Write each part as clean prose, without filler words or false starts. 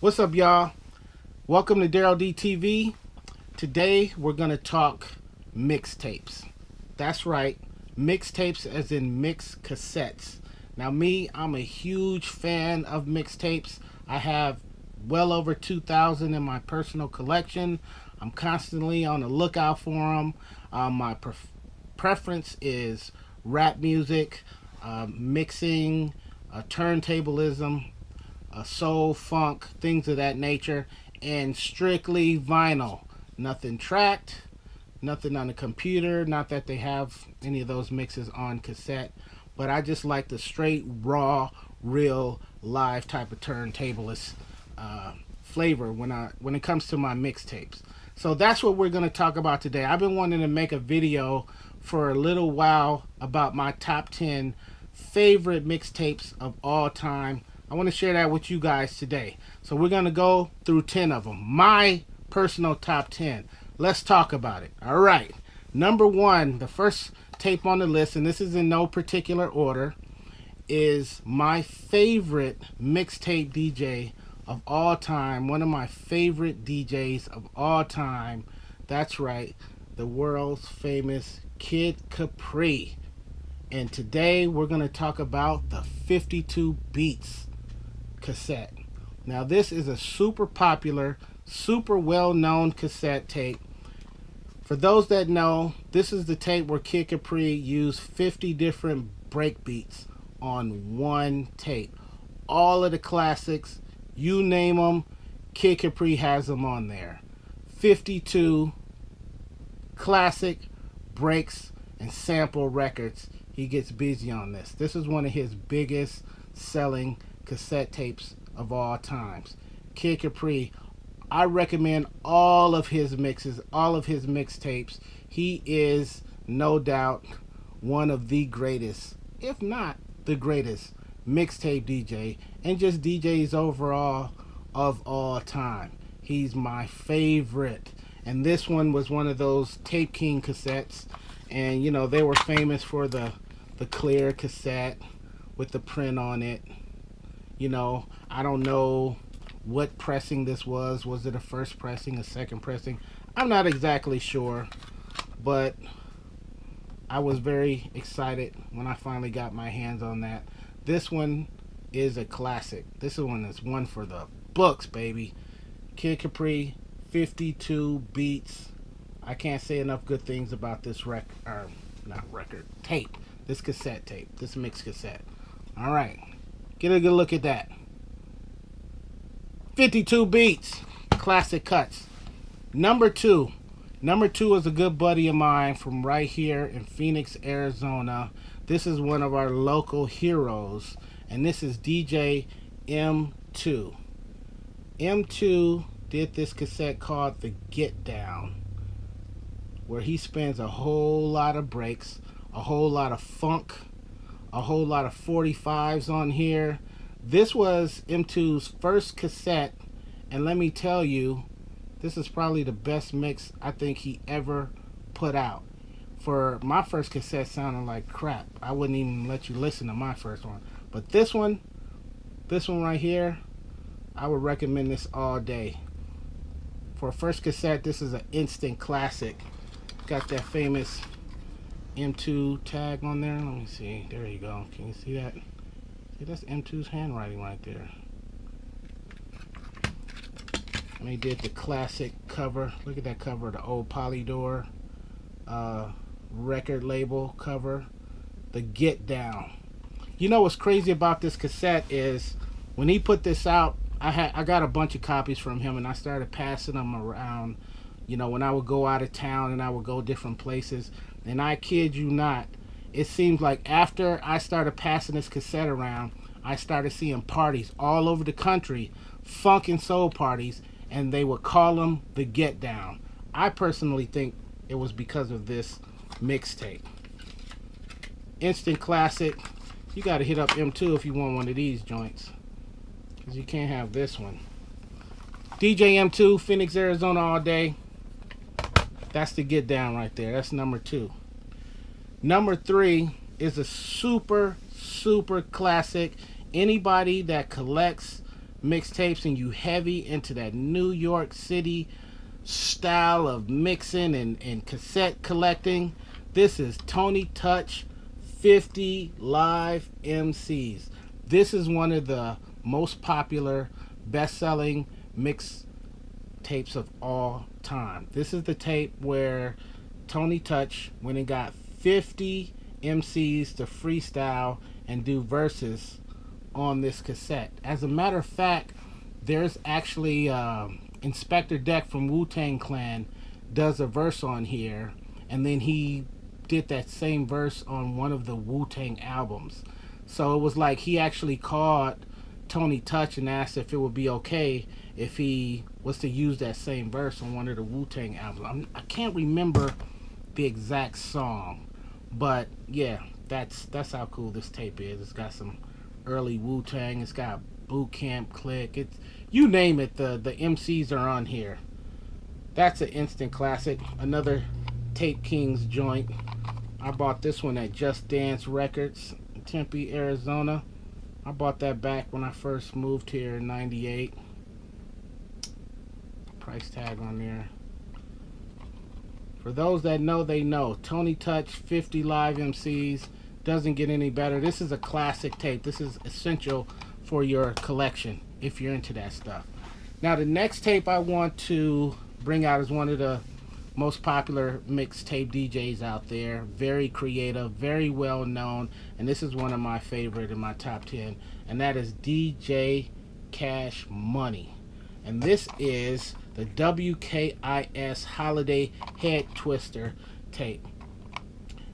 What's up, y'all? Welcome to Daryl D TV. Today we're gonna talk mixtapes. That's right, mixtapes as in mix cassettes. Now, me, I'm a huge fan of mixtapes. I have well over 2,000 in my personal collection. I'm constantly on the lookout for them. My preference is rap music, mixing, turntablism, soul, funk, things of that nature, and strictly vinyl. Nothing tracked, nothing on the computer. Not that they have any of those mixes on cassette, but I just like the straight, raw, real, live type of turntablist flavor when it comes to my mixtapes. So that's what we're going to talk about today. I've been wanting to make a video for a little while about my top 10 favorite mixtapes of all time. I want to share that with you guys today. So we're going to go through 10 of them. My personal top 10. Let's talk about it. All right. Number one, the first tape on the list, and this is in no particular order, is my favorite mixtape DJ of all time. One of my favorite DJs of all time. That's right. The world's famous Kid Capri. And today we're going to talk about the 52 Beats cassette. Now, this is a super popular, super well-known cassette tape. For those that know, this is the tape where Kid Capri used 50 different break beats on one tape. All of the classics, you name them, Kid Capri has them on there. 52 classic breaks and sample records. He gets busy on this. This is one of his biggest selling cassette tapes of all times. Kid Capri, I recommend all of his mixes, all of his mixtapes. He is no doubt one of the greatest, if not the greatest, mixtape DJ and just DJs overall of all time. He's my favorite. And this one was one of those Tape King cassettes. And you know, they were famous for the clear cassette with the print on it. You know, I don't know what pressing this was. Was it a first pressing, a second pressing? I'm not exactly sure, but I was very excited when I finally got my hands on that. This one is a classic. This one is one for the books, baby. Kid Capri, 52 Beats. I can't say enough good things about this tape. This cassette tape, this mix cassette. All right. Get a good look at that. 52 Beats. Classic cuts. Number two. Number two is a good buddy of mine from right here in Phoenix, Arizona. This is one of our local heroes. And this is DJ M2. M2 did this cassette called The Get Down, where he spins a whole lot of breaks, a whole lot of funk, a whole lot of 45s on here. This was M2's first cassette, and let me tell you, this is probably the best mix I think he ever put out. For my first cassette sounded like crap. I wouldn't even let you listen to my first one. But this one right here, I would recommend this all day. For a first cassette, this is an instant classic. Got that famous M2 tag on there. Let me see. There you go. Can you see that? See, that's M2's handwriting right there. And he did the classic cover. Look at that cover, the old Polydor record label cover. The Get Down. You know what's crazy about this cassette is when he put this out, I got a bunch of copies from him and I started passing them around. You know, when I would go out of town and I would go different places. And I kid you not, it seems like after I started passing this cassette around, I started seeing parties all over the country, funk and soul parties, and they would call them the Get Down. I personally think it was because of this mixtape. Instant classic. You got to hit up M2 if you want one of these joints, because you can't have this one. DJ M2, Phoenix, Arizona all day. That's the Get Down right there. That's number two. Number three is a super, super classic. Anybody that collects mixtapes and you heavy into that New York City style of mixing and cassette collecting, this is Tony Touch 50 Live MCs. This is one of the most popular, best-selling mix tapes of all time. This is the tape where Tony Touch went and got 50 MCs to freestyle and do verses on this cassette. As a matter of fact, there's actually Inspector Deck from Wu-Tang Clan does a verse on here, and then he did that same verse on one of the Wu-Tang albums. So it was like he actually called Tony Touch and asked if it would be okay if he was to use that same verse on one of the Wu-Tang albums. I can't remember the exact song, but yeah, that's how cool this tape is. It's got some early Wu-Tang. It's got Boot Camp Click. It's, you name it, the MCs are on here. That's an instant classic. Another Tape Kings joint. I bought this one at Just Dance Records, Tempe, Arizona. I bought that back when I first moved here in '98. Price tag on there. For those that know, they know. Tony Touch 50 Live MCs. Doesn't get any better. This is a classic tape. This is essential for your collection if you're into that stuff. Now the next tape I want to bring out is one of the most popular mixtape DJs out there. Very creative, very well known, and this is one of my favorite in my top 10, and that is DJ Cash Money. And this is the WKIS Holiday Head Twister tape.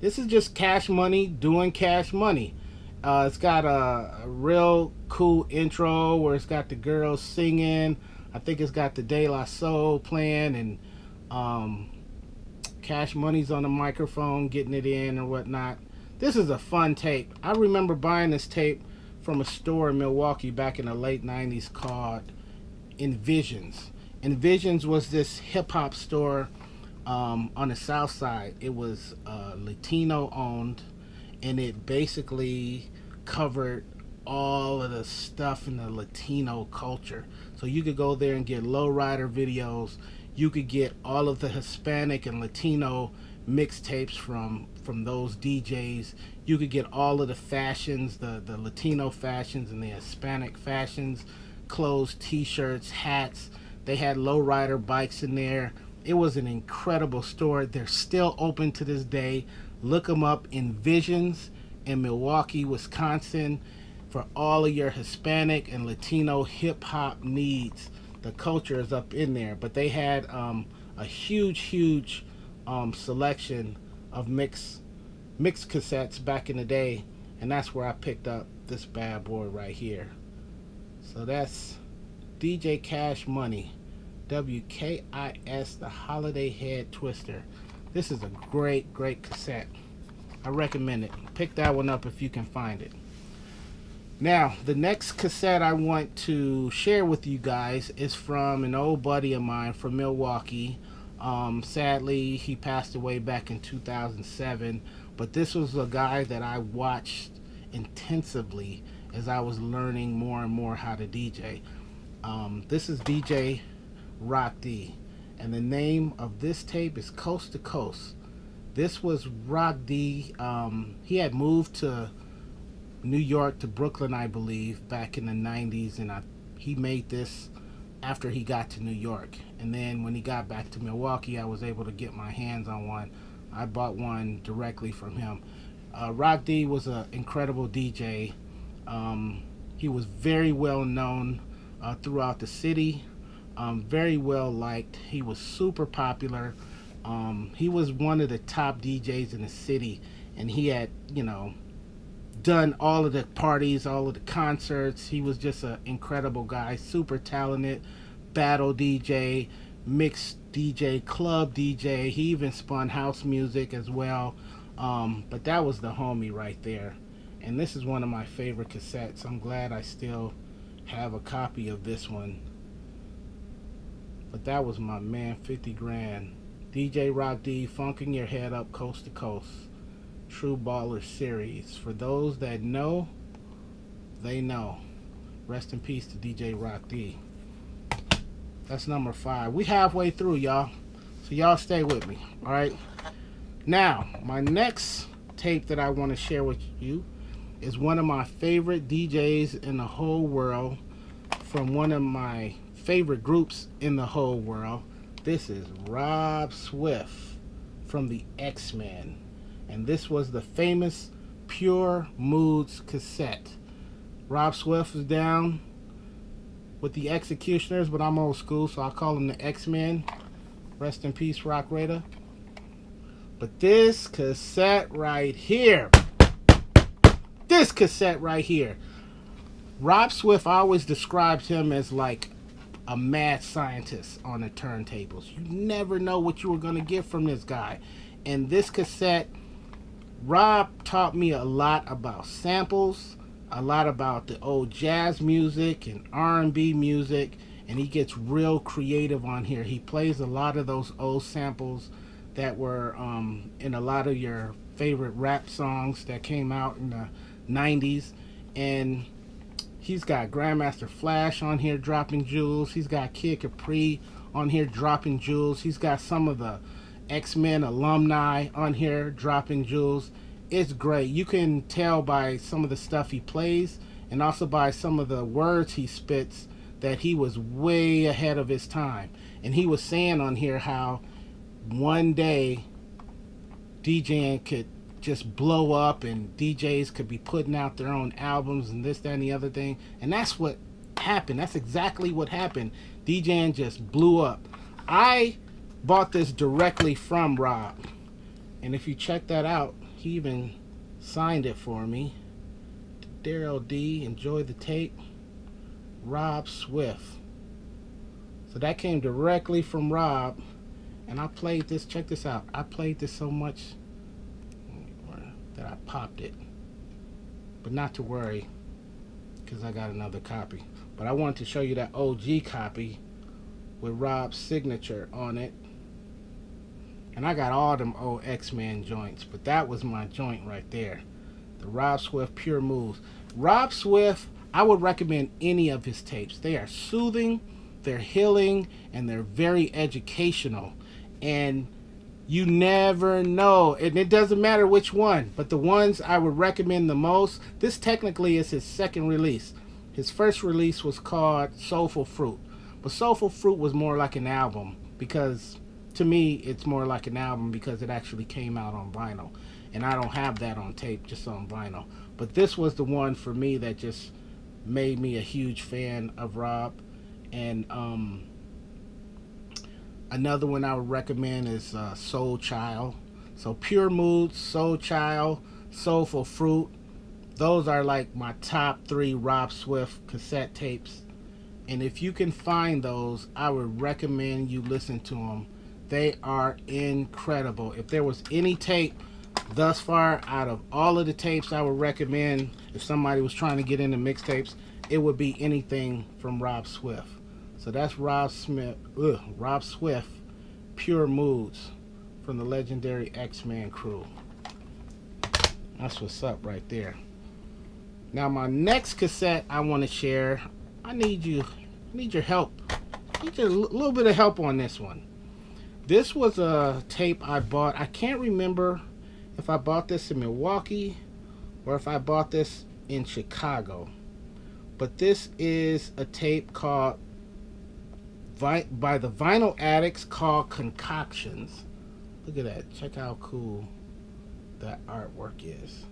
This is just Cash Money doing Cash Money. It's got a real cool intro where it's got the girls singing. I think it's got the De La Soul playing, and Cash Money's on the microphone getting it in or whatnot. This is a fun tape. I remember buying this tape from a store in Milwaukee back in the late 90s called Envisions. Envisions was this hip-hop store on the south side. It was Latino owned, and it basically covered all of the stuff in the Latino culture. So you could go there and get lowrider videos. You could get all of the Hispanic and Latino mixtapes from those DJs. You could get all of the fashions, the Latino fashions and the Hispanic fashions, clothes, t-shirts, hats. They had lowrider bikes in there. It was an incredible store. They're still open to this day. Look them up, Envisions in Milwaukee, Wisconsin, for all of your Hispanic and Latino hip-hop needs. The culture is up in there. But they had a huge selection of mix cassettes back in the day, and that's where I picked up this bad boy right here. So that's DJ Cash Money, WKIS, the Holiday Head Twister. This is a great cassette. I recommend it. Pick that one up if you can find it. Now, the next cassette I want to share with you guys is from an old buddy of mine from Milwaukee. Sadly, he passed away back in 2007, but this was a guy that I watched intensively as I was learning more and more how to DJ. This is DJ Rock D, and the name of this tape is Coast to Coast. This was Rock D. He had moved to New York, to Brooklyn, I believe, back in the 90s, and he made this after he got to New York. And then when he got back to Milwaukee, I was able to get my hands on one. I bought one directly from him. Rock D was an incredible DJ. He was very well known throughout the city, very well liked. He was super popular. He was one of the top DJs in the city, and he had, done all of the parties, all of the concerts. He was just an incredible guy, super talented, battle DJ, mixed DJ, club DJ. He even spun house music as well. But that was the homie right there. And this is one of my favorite cassettes. I'm glad I still have a copy of this one. But that was my man, 50 grand. DJ Rock D, funking your head up coast to coast. True Baller Series. For those that know, they know. Rest in peace to DJ Rock D. That's number 5. We halfway through, y'all. So y'all stay with me, all right? Now, my next tape that I want to share with you is one of my favorite DJs in the whole world from one of my favorite groups in the whole world. This is Rob Swift from the X-Men. And this was the famous Pure Moods cassette. Rob Swift was down with the Executioners, but I'm old school, so I call them the X-Men. Rest in peace, Rock Raider. But this cassette right here, Rob Swift, I always described him as like a mad scientist on the turntables. You never know what you were going to get from this guy. And this cassette, Rob taught me a lot about samples, a lot about the old jazz music and R&B music, and he gets real creative on here. He plays a lot of those old samples that were in a lot of your favorite rap songs that came out in the 90s. And he's got Grandmaster Flash on here dropping jewels. He's got Kid Capri on here dropping jewels. He's got some of the X-Men alumni on here dropping jewels. It's great. You can tell by some of the stuff he plays and also by some of the words he spits that he was way ahead of his time. And he was saying on here how one day DJing could just blow up and DJs could be putting out their own albums and this, that, and the other thing. And that's what happened. That's exactly what happened. DJing just blew up. I bought this directly from Rob. And if you check that out, he even signed it for me. Daryl D, enjoy the tape. Rob Swift. So that came directly from Rob. And I played this, check this out. I played this so much that I popped it. But not to worry, because I got another copy. But I wanted to show you that OG copy with Rob's signature on it. And I got all them old X-Men joints, but that was my joint right there. The Rob Swift Pure Moves. Rob Swift, I would recommend any of his tapes. They are soothing, they're healing, and they're very educational. And you never know, and it doesn't matter which one, but the ones I would recommend the most, this technically is his second release. His first release was called Soulful Fruit, but Soulful Fruit was more like an album, because to me it's more like an album because it actually came out on vinyl, and I don't have that on tape, just on vinyl. But this was the one for me that just made me a huge fan of Rob. And another one I would recommend is Soul Child. So Pure Moods, Soul Child, Soulful Fruit. Those are like my top 3 Rob Swift cassette tapes. And if you can find those, I would recommend you listen to them. They are incredible. If there was any tape thus far out of all of the tapes I would recommend, if somebody was trying to get into mixtapes, it would be anything from Rob Swift. So that's Rob Swift, Pure Moods from the legendary X-Men crew. That's what's up right there. Now my next cassette I want to share, I need your help. I need a little bit of help on this one. This was a tape I bought. I can't remember if I bought this in Milwaukee or if I bought this in Chicago. But this is a tape called by the Vinyl Addicts called Concoctions. Look at that. Check how cool that artwork is.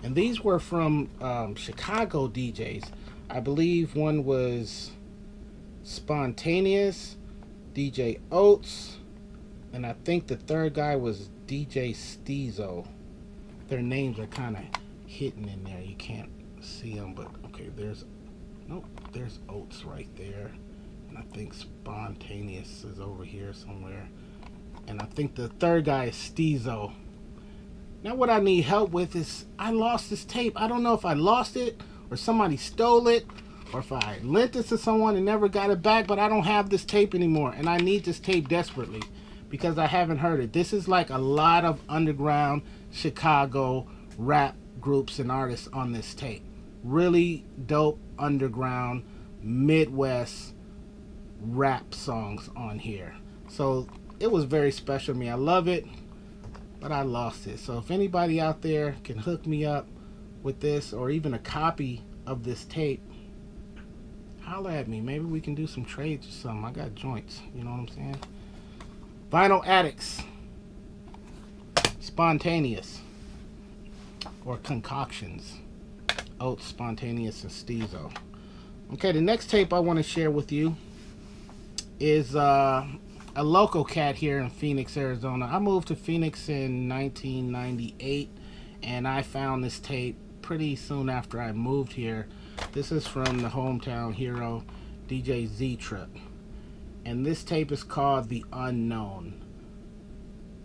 And these were from Chicago DJs. I believe one was Spontaneous, DJ Oates, and I think the third guy was DJ Steezo. Their names are kind of hidden in there. You can't see them, but okay, there's Oates right there. And I think Spontaneous is over here somewhere. And I think the third guy is Steezo. Now what I need help with is I lost this tape. I don't know if I lost it or somebody stole it or if I lent it to someone and never got it back, but I don't have this tape anymore. And I need this tape desperately because I haven't heard it. This is like a lot of underground Chicago rap groups and artists on this tape. really dope underground Midwest rap songs on here. So it was very special to me. I love it, but I lost it. So if anybody out there can hook me up with this or even a copy of this tape, holla at me. Maybe we can do some trades or something. I got joints, you know what I'm saying? Vinyl Addicts, Spontaneous, or Concoctions, Oats, Spontaneous, and Steezo. Okay, the next tape I want to share with you is a local cat here in Phoenix, Arizona. I moved to Phoenix in 1998, and I found this tape pretty soon after I moved here. This is from the hometown hero, DJ Z-Trip. And this tape is called The Unknown.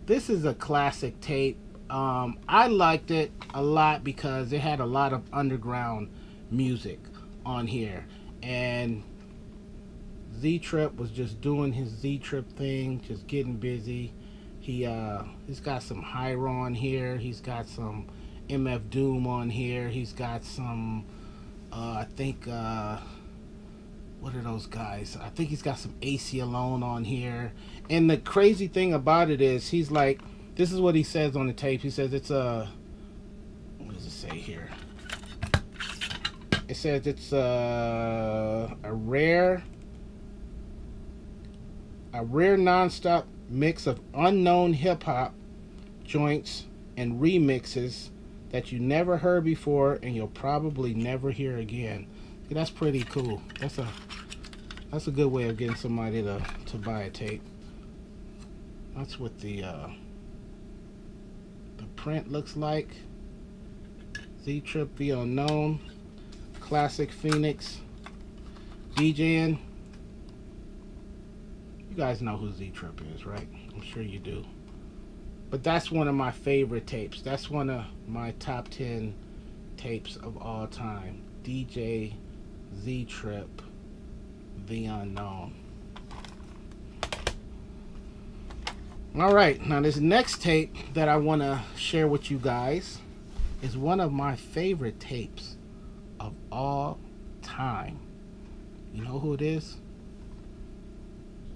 This is a classic tape. I liked it a lot because it had a lot of underground music on here. And Z-Trip was just doing his Z-Trip thing, just getting busy. He's got some Hyra on here. He's got some MF Doom on here. He's got some, I think, what are those guys? I think he's got some AC Alone on here. And the crazy thing about it is, he's like, this is what he says on the tape. He says it's a, what does it say here? It says it's a rare non-stop mix of unknown hip-hop joints and remixes that you never heard before and you'll probably never hear again. See, that's pretty cool. That's a good way of getting somebody to buy a tape. That's what the print looks like. Z-Trip, The Unknown, classic Phoenix DJing. You guys know who Z-Trip is, right? I'm sure you do. But that's one of my favorite tapes. That's one of my top 10 tapes of all time. DJ Z-Trip, The Unknown. Alright, now this next tape that I want to share with you guys is one of my favorite tapes of all time. You know who it is?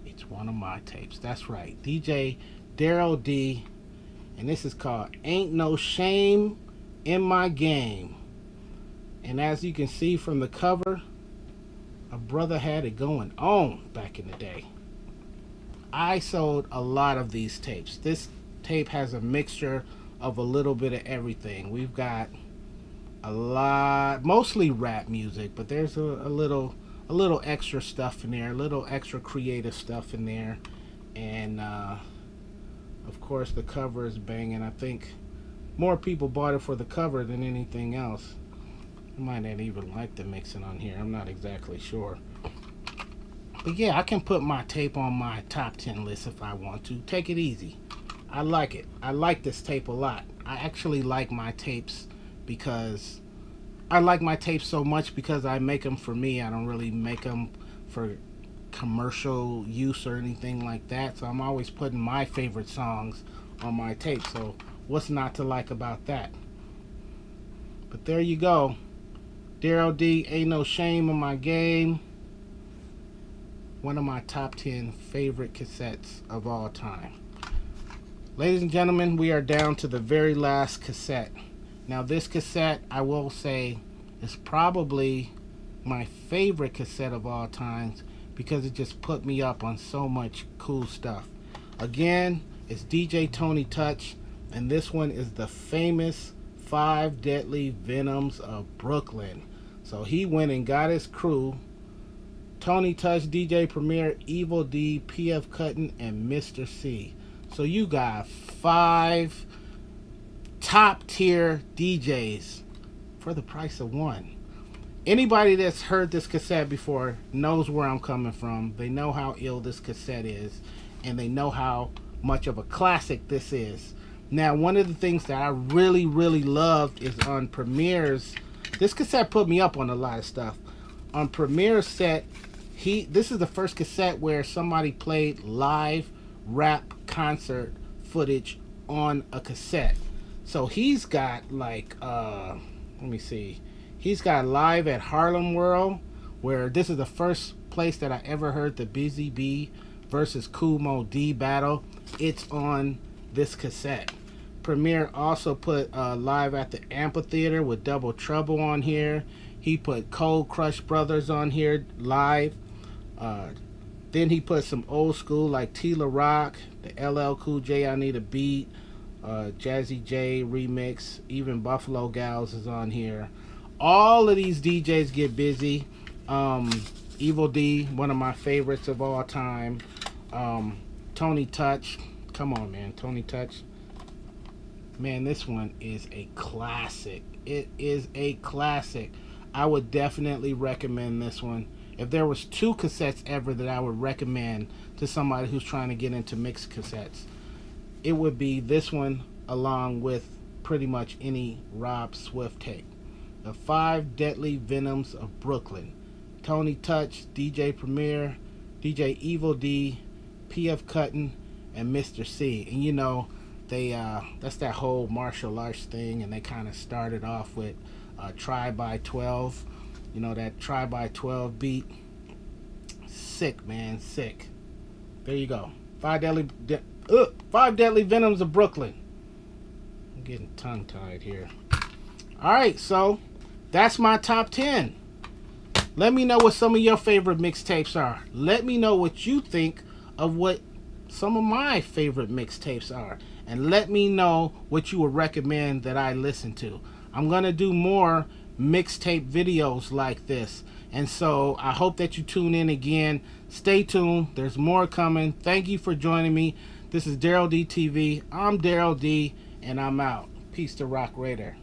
It's one of my tapes. That's right. DJ Daryl D. And this is called Ain't No Shame in My Game. And as you can see from the cover, a brother had it going on back in the day. I sold a lot of these tapes. This tape has a mixture of a little bit of everything. We've got a lot, mostly rap music, but there's a little extra stuff in there, a little extra creative stuff in there. And of course the cover is banging. I think more people bought it for the cover than anything else. I might not even like the mixing on here. I'm not exactly sure. But yeah, I can put my tape on my top 10 list if I want to. Take it easy. I like it. I like this tape a lot. I actually like my tapes because I like my tapes so much because I make them for me. I don't really make them for commercial use or anything like that. So I'm always putting my favorite songs on my tape. So what's not to like about that? But there you go. Daryl D, Ain't No Shame in My Game. One of my top 10 favorite cassettes of all time. Ladies and gentlemen, we are down to the very last cassette. Now this cassette, I will say, is probably my favorite cassette of all times because it just put me up on so much cool stuff. Again, it's DJ Tony Touch, and this one is the famous 5 Deadly Venoms of Brooklyn. So he went and got his crew, Tony Touch, DJ Premier, Evil D, PF Cuttin, and Mr. C. So you got 5 top tier DJs for the price of one. Anybody that's heard this cassette before knows where I'm coming from. They know how ill this cassette is, and they know how much of a classic this is. Now, one of the things that I really loved is on Premier's, this cassette put me up on a lot of stuff. On Premier's set, this is the first cassette where somebody played live rap concert footage on a cassette. So he's got like, let me see. He's got Live at Harlem World, where this is the first place that I ever heard the Busy Bee versus Kool Moe Dee battle. It's on this cassette. Premier also put Live at the Amphitheater with Double Trouble on here. He put Cold Crush Brothers on here live. Then he put some old school like Tila Rock, the LL Cool J I Need a Beat, Jazzy J remix, even Buffalo Gals is on here. All of these DJs get busy. Evil D, one of my favorites of all time. Tony Touch, come on man, Tony Touch. Man, this one is a classic. It is a classic. I would definitely recommend this one. If there was 2 cassettes ever that I would recommend to somebody who's trying to get into mixed cassettes, it would be this one along with pretty much any Rob Swift tape. The 5 Deadly Venoms of Brooklyn. Tony Touch, DJ Premier, DJ Evil D, PF Cuttin, and Mr. C. And you know, they that's that whole martial arts thing, and they kind of started off with Try by 12. You know, that Try by 12 beat. Sick, man, sick. There you go. 5 Deadly Venoms of Brooklyn. I'm getting tongue-tied here. Alright, so that's my top 10. Let me know what some of your favorite mixtapes are. Let me know what you think of what some of my favorite mixtapes are. And let me know what you would recommend that I listen to. I'm going to do more mixtape videos like this. And so I hope that you tune in again. Stay tuned. There's more coming. Thank you for joining me. This is Daryl D TV. I'm Daryl D, and I'm out. Peace to Rock Raider.